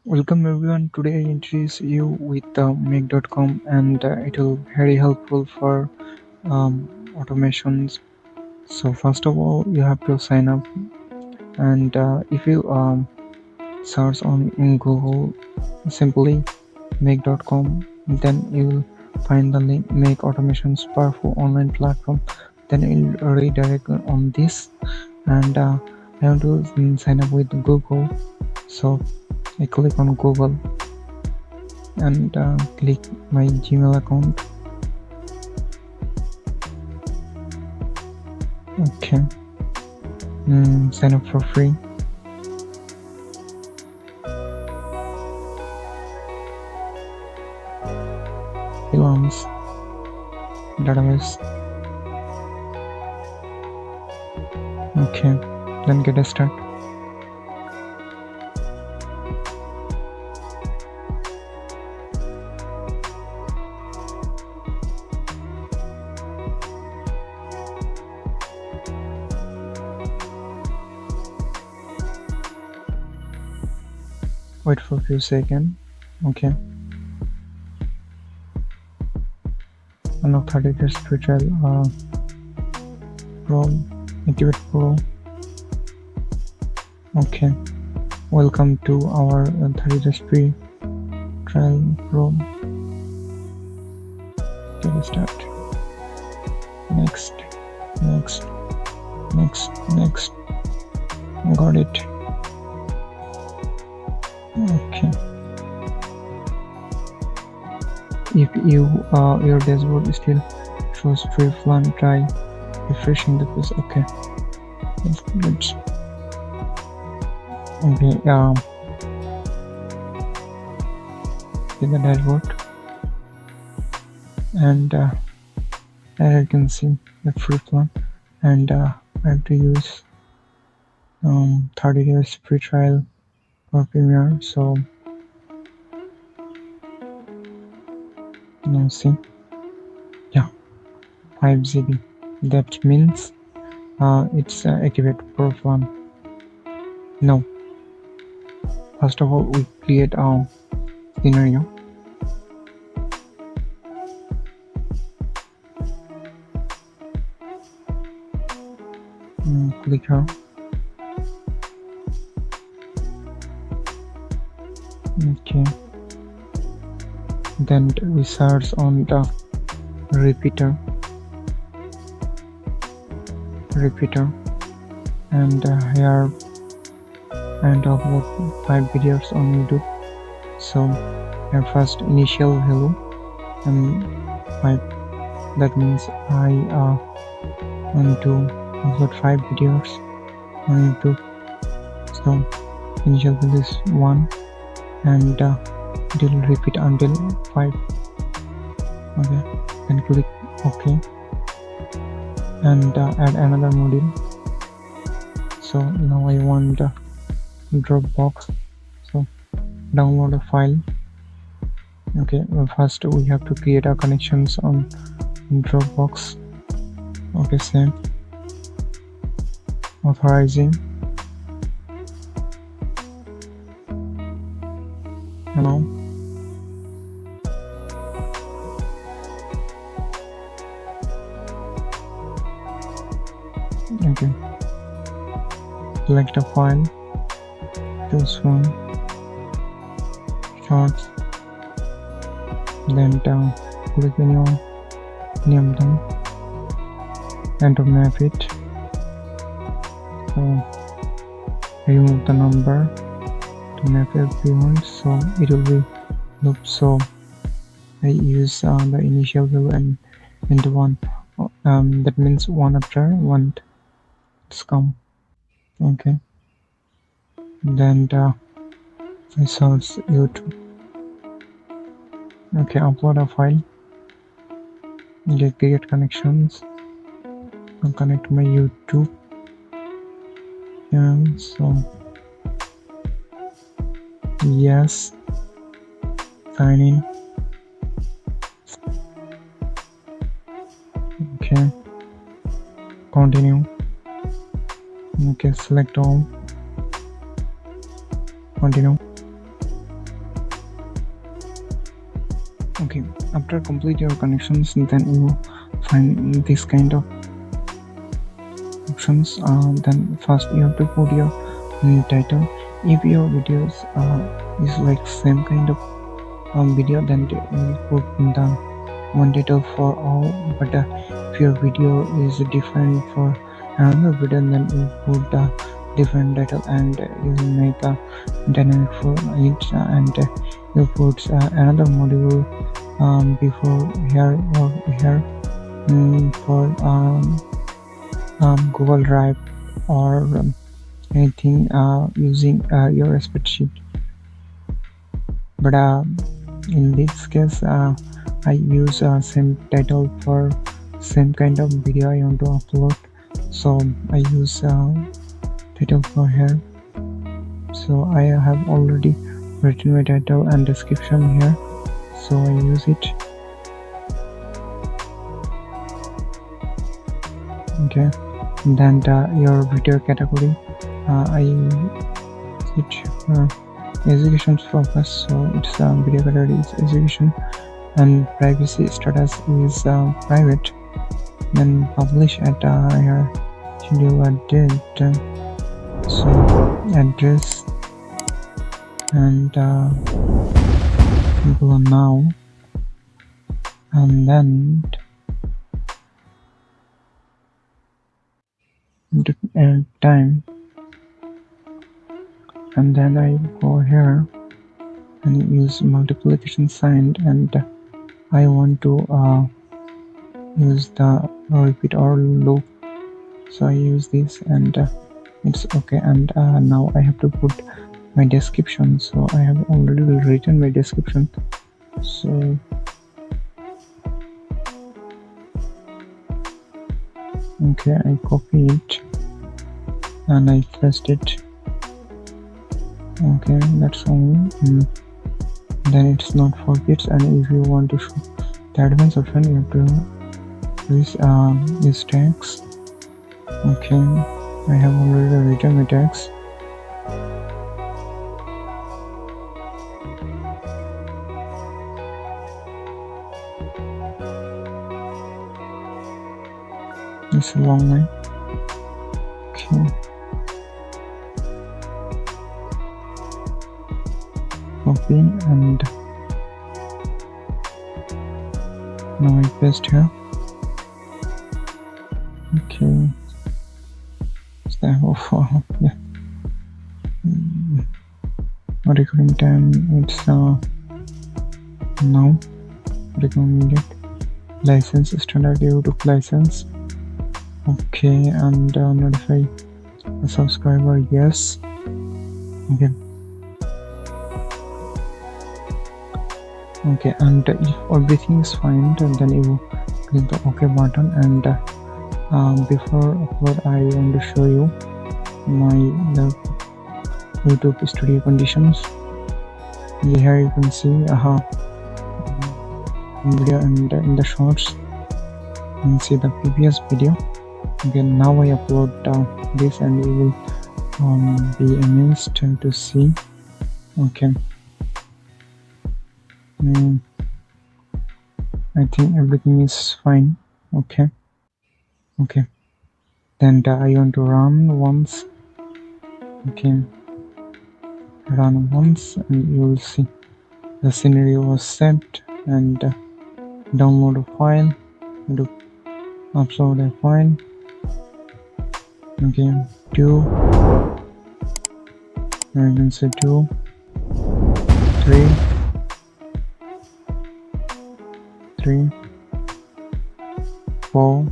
Welcome everyone. Today I introduce you with make.com and it will very helpful for automations. So first of all, you have to sign up, and if you search on in Google simply make.com, then you will find the link Make Automations Powerful Online Platform. Then it will redirect on this, and I have to sign up with Google. So I click on Google and click my Gmail account. Okay, sign up for free. Belongs database. Okay, then get a start. Wait for a few seconds. Okay. Unlock 30 days free trial. Pro. Activate Pro. Okay. Welcome to our 30 days free trial Pro. Get start. Next. Got it. Okay. If your dashboard still shows free plan, try refreshing the page. Okay. Let's okay. In the dashboard, and as you can see the free plan, and I have to use 30 days free trial for Premiere. So now see, yeah, 5 GB. That means it's activate Pro plan. Now, first of all, we create a scenario. Click here. Okay. Then we search on the repeater, and here and upload 5 videos on YouTube. So our first initial hello and 5. That means I want to upload 5 videos on YouTube. So initial value is 1, and it will repeat until 5. Okay, then click OK and add another module. So now I want Dropbox, so download a file. Okay, first we have to create our connections on Dropbox. Okay, same. Authorizing. Now okay, select a file, choose one, shorts, then down, click anyone, name them, and to map it. So remove the number to map everyone, so it will be loop. So I use the initial value and into 1. That means 1 after 1 come. Okay, then I search YouTube. Okay, upload a file. Create connections. I'll connect my YouTube, and so yes, sign in. Okay, continue. Okay, select all, continue. Okay, after complete your connections, then you find this kind of options. Then first you have to put your title. If your videos is like same kind of video, then you will put the one title for all. But if your video is different for another video, then you put the different title, and you will make a dynamic for it, and you put another module before here or here for Google Drive or anything using your spreadsheet. But in this case, I use same title for same kind of video I want to upload, so I use title for here. So I have already written my title and description here, so I use it. Okay, then your video category, I use it education focus, so it's video category is education, and privacy status is private. Then publish at your schedule date, so address and people now, and then time, and then I go here and use multiplication sign, and I want to use the repeat or loop, so I use this, and it's okay. And now I have to put my description, so I have already written my description, so okay, I copy it and I paste it. Okay, that's all. Then it's not for kids, and if you want to show the advanced option, you have to use tags. Okay, I have already written my tags. It's a long line. Okay. Copy, and now I paste here. Okay. Is that all? Yeah. Recording time, it's now recommended. License, standard YouTube license. Okay, and notify a subscriber, yes. Okay. Okay, and if everything is fine, then you click the OK button, and before upload I want to show you the YouTube studio conditions. Here you can see video, and in the shorts you can see the previous video. Okay, now I upload this, and you will be amazed to see. Okay. I think everything is fine. Okay. Then I want to run once. Okay, run once, and you will see the scenario was set, and download a file, to upload a file. Okay, 2, and you can say 2, 3, 4,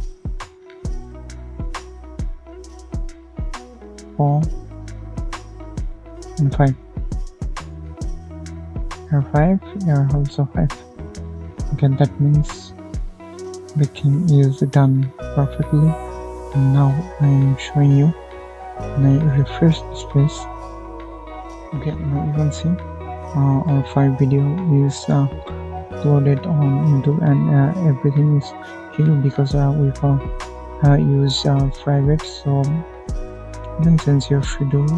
4, and 5. Here 5, here also 5. Okay, that means everything is done perfectly. And now I am showing you, and I refresh this page. Okay, now you can see our 5 video is uploaded on YouTube, and everything is here because we use private, so you can change your schedule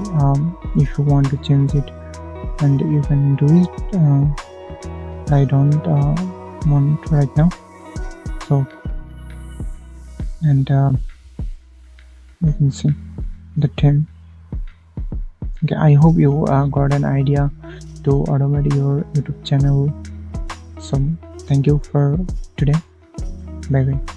if you want to change it, and you can do it. I don't on it right now. So, and you can see the theme. Okay, I hope you got an idea to automate your YouTube channel. So thank you for today. Bye bye.